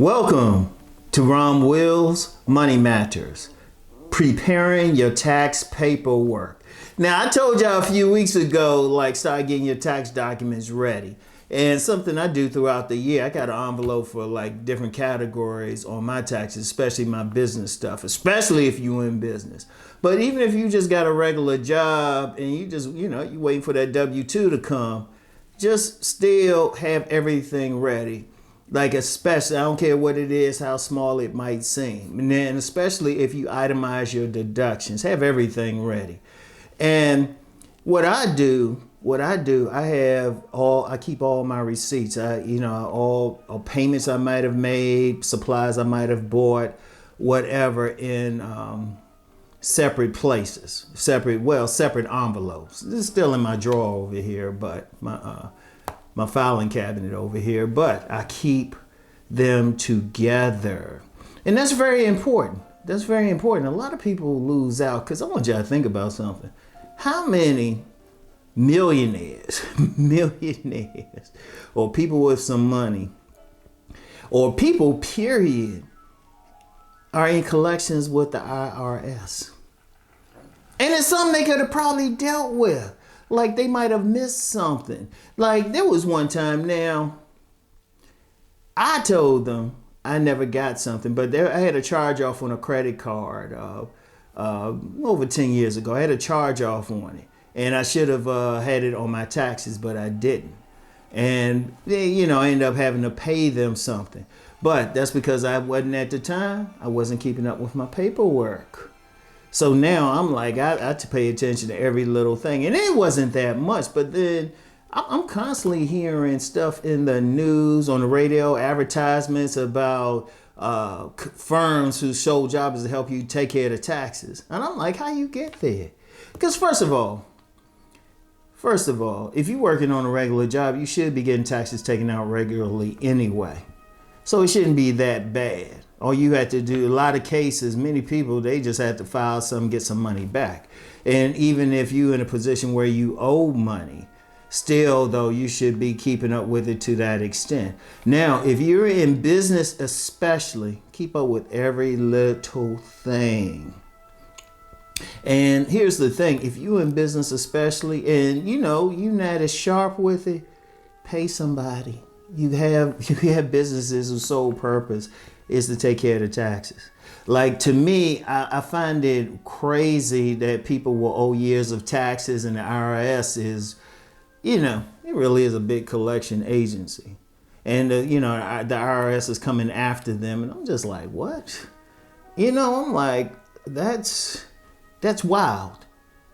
Welcome to Rom Wills Money Matters, preparing your tax paperwork. Now, I told y'all a few weeks ago, start getting your tax documents ready. And something I do throughout the year, I got an envelope for different categories on my taxes, especially my business stuff, especially if you're in business. But even if you just got a regular job and you just, you waiting for that W-2 to come, just still have everything ready. Especially, I don't care what it is, how small it might seem. And then especially if you itemize your deductions, have everything ready. And what I do, I keep all my receipts. All payments I might have made, supplies I might have bought, whatever, in separate places, separate envelopes. This is still in my drawer over here, but my filing cabinet over here, but I keep them together. And that's very important. That's very important. A lot of people lose out because I want you to think about something. How many millionaires, or people with some money, or people, period, are in collections with the IRS? And it's something they could have probably dealt with. They might have missed something. There was one time now, I told them I never got something, but I had a charge off on a credit card over 10 years ago. I had a charge off on it. And I should have had it on my taxes, but I didn't. And they, I ended up having to pay them something. But that's because I wasn't at the time. I wasn't keeping up with my paperwork. So now I'm I had to pay attention to every little thing. And it wasn't that much, but then I'm constantly hearing stuff in the news, on the radio, advertisements about firms whose sole job is to help you take care of the taxes. And I'm like, how you get there? Because first of all, if you're working on a regular job, you should be getting taxes taken out regularly anyway. So it shouldn't be that bad. All you have to do, a lot of cases, many people, they just have to file some, get some money back. And even if you're in a position where you owe money, still, though, you should be keeping up with it to that extent. Now, if you're in business especially, keep up with every little thing. And here's the thing, if you're in business especially, and you're not as sharp with it, pay somebody. You have businesses whose sole purpose is to take care of the taxes. To me, I find it crazy that people will owe years of taxes, and the IRS is, it really is a big collection agency. And, the IRS is coming after them. And I'm just like, what? I'm like, that's wild.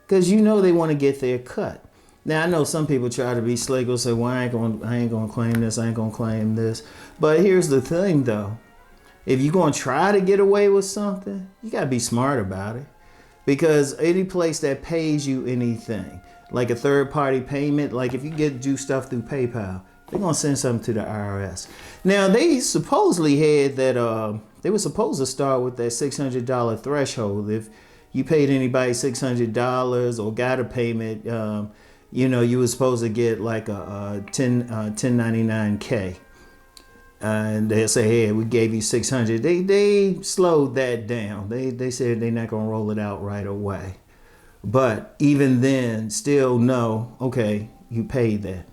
Because they want to get their cut. Now, I know some people try to be slick or say, well, I ain't going to claim this, I ain't going to claim this. But here's the thing, though. If you're going to try to get away with something, you got to be smart about it. Because any place that pays you anything, like a third-party payment, if you do stuff through PayPal, they're going to send something to the IRS. Now, they supposedly had that, they were supposed to start with that $600 threshold. If you paid anybody $600 or got a payment, you were supposed to get a 1099K. And they'll say, hey, we gave you 600. They slowed that down. They said they're not going to roll it out right away. But even then, still know, okay, you paid that.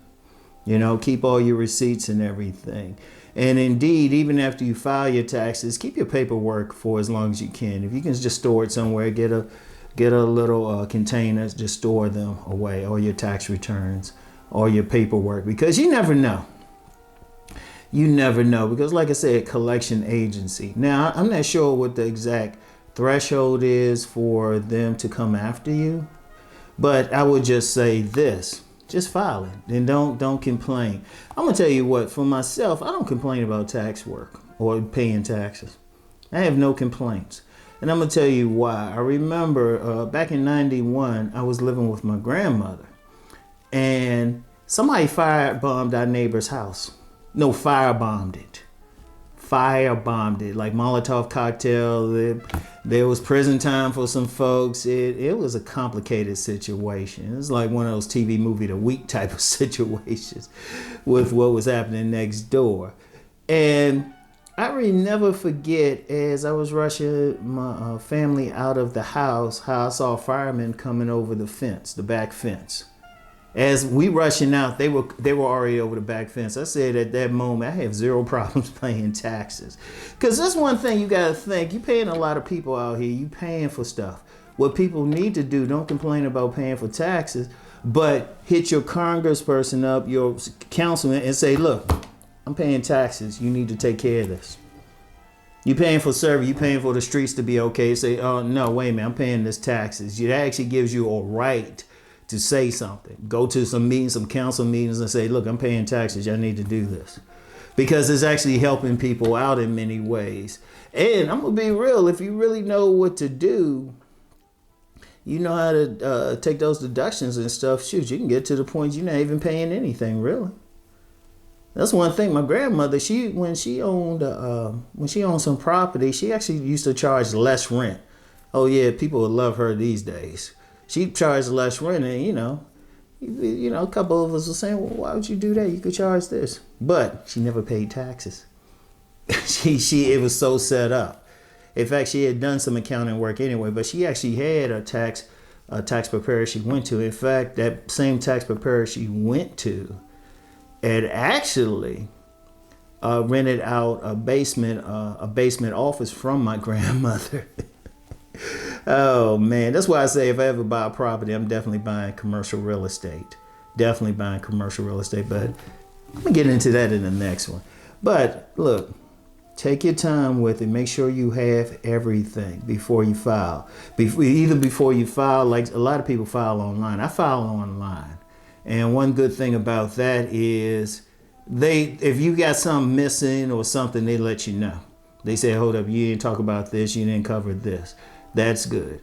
Keep all your receipts and everything. And indeed, even after you file your taxes, keep your paperwork for as long as you can. If you can just store it somewhere, get a little container, just store them away, all your tax returns, all your paperwork, because you never know. You never know, because like I said, collection agency. Now, I'm not sure what the exact threshold is for them to come after you, but I would just say this. Just file it and don't complain. I'm gonna tell you what, for myself, I don't complain about tax work or paying taxes. I have no complaints. And I'm gonna tell you why. I remember back in '91, I was living with my grandmother, and somebody firebombed our neighbor's house. No, firebombed it. Firebombed it, like Molotov cocktail. There was prison time for some folks. It was a complicated situation. It was like one of those TV movie The Week type of situations with what was happening next door. And I really never forget, as I was rushing my family out of the house, how I saw firemen coming over the fence, the back fence. As we rushing out, they were already over the back fence. I said at that moment, I have zero problems paying taxes. Because that's one thing you got to think. You're paying a lot of people out here. You paying for stuff. What people need to do, don't complain about paying for taxes, but hit your congressperson up, your councilman, and say, look, I'm paying taxes. You need to take care of this. You paying for service. You paying for the streets to be okay. Say, oh, no, wait a minute. I'm paying this taxes. That actually gives you a right to say something. Go to some meetings, some council meetings, and say, look, I'm paying taxes. Y'all need to do this. Because it's actually helping people out in many ways. And I'm going to be real. If you really know what to do, you know how to take those deductions and stuff. Shoot, you can get to the point you're not even paying anything, really. That's one thing. My grandmother, when she owned some property, she actually used to charge less rent. Oh yeah, people would love her these days. She charged less rent, and you know, a couple of us were saying, well, why would you do that? You could charge this, but she never paid taxes. It was so set up. In fact, she had done some accounting work anyway, but she actually had a tax preparer she went to. In fact, that same tax preparer she went to had actually rented out a basement office from my grandmother. Oh man, that's why I say if I ever buy a property, I'm definitely buying commercial real estate. Definitely buying commercial real estate, but I'm gonna get into that in the next one. But look, take your time with it. Make sure you have everything before you file. Either before you file, like a lot of people file online. I file online. And one good thing about that is if you got something missing or something, they let you know. They say, hold up, you didn't talk about this, you didn't cover this. That's good.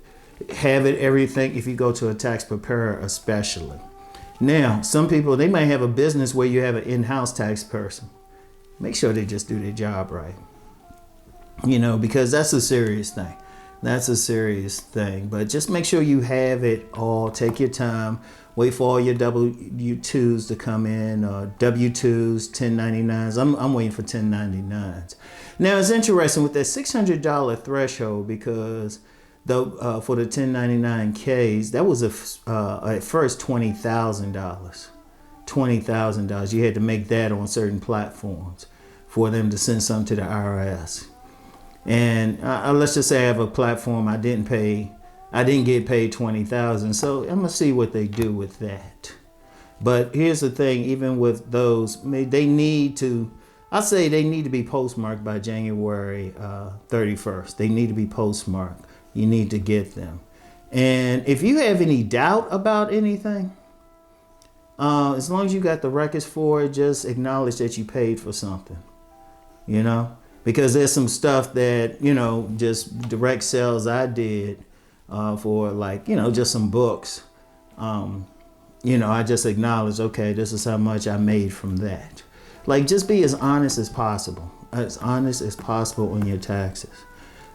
Have it everything if you go to a tax preparer especially. Now, some people, they might have a business where you have an in-house tax person. Make sure they just do their job right. Because that's a serious thing. That's a serious thing. But just make sure you have it all. Take your time. Wait for all your W-2s to come in, W-2s, 1099s. I'm waiting for 1099s. Now, it's interesting with that $600 threshold because for the 1099Ks, that was at first $20,000. $20,000. You had to make that on certain platforms for them to send some to the IRS. And let's just say I have a platform I didn't get paid $20,000, so I'm gonna see what they do with that. But here's the thing: even with those, they need to be postmarked by January 31st. They need to be postmarked. You need to get them. And if you have any doubt about anything, as long as you got the records for it, just acknowledge that you paid for something. Because there's some stuff that just direct sales I did. For just some books, I just acknowledge, okay, this is how much I made from that. Just be as honest as possible on your taxes,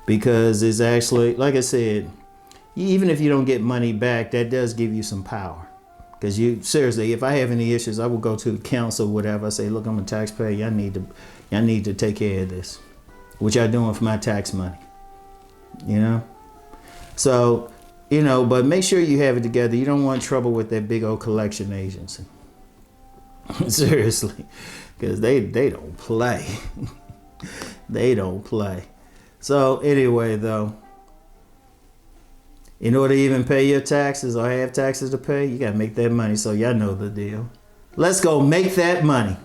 because it's actually, like I said, even if you don't get money back, that does give you some power. Because seriously, if I have any issues, I will go to the council, whatever. I say, look, I'm a taxpayer. Y'all need to take care of this. What y'all doing for my tax money? So, but make sure you have it together. You don't want trouble with that big old collection agency. Seriously, because they don't play. They don't play. So anyway, though, in order to even pay your taxes or have taxes to pay, you got to make that money. So y'all know the deal. Let's go make that money.